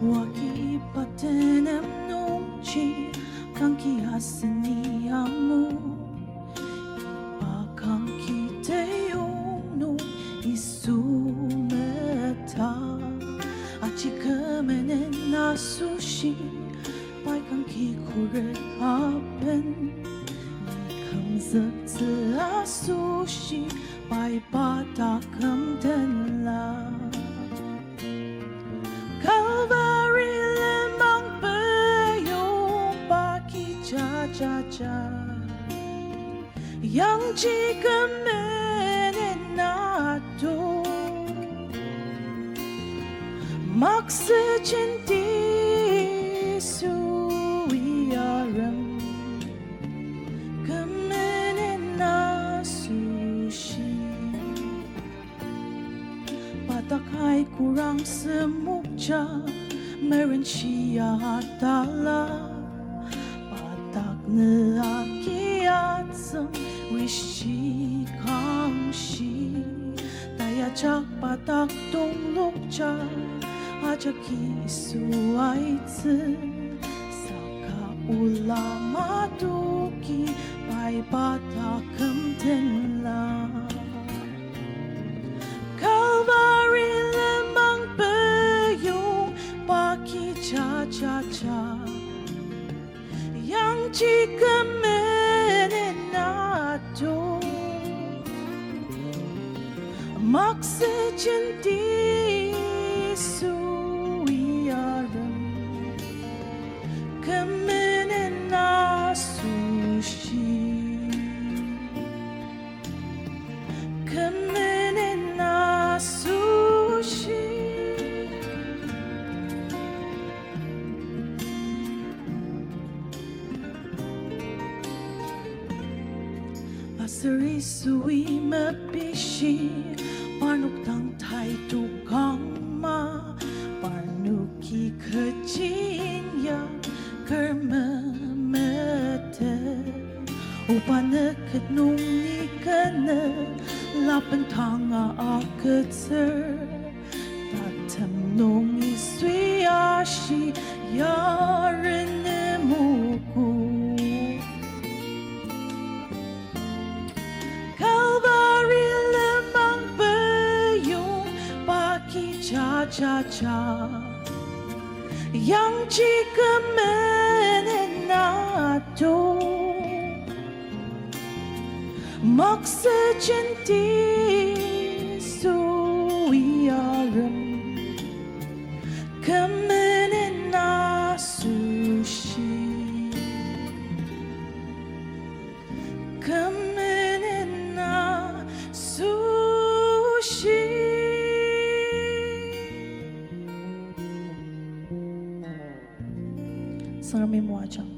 Wakipatenem nungchi kankiasiniamu Ipakang kiteyunu isumeta Achikemenen nasushi Paikang kikuret hapen Nikamzakze asushi Pai patakam tenla Calvary lemang peyong paki cha-cha-cha Yang jika menenato Maksa cinti suwiaram Kemenena sushi Patakay kurang semukja Meron siya hatala Patak na akiatsang Wishi kang shi Tayajak patak tunglukja Ajak isu aitse Saka ulama duki Pai patakam tenla Calvary lemang peyong paki cha-cha-cha Yang jika menenato Maksa cinti suwiaram Kemenena sushi Kemenena sushi Asari suwi mapishi Panuk tang thai tukang ma Panuki kejinya Kerma mete Upanakat nung ni kana Lapan tanga akatser Tatam nung iswi ashi Yarene muku Calvary lemang peyong paki cha-cha-cha Yang jika menenato Maksa cinti suwiaram Kemenena sushi Kemenena sushi Sarami mo ajang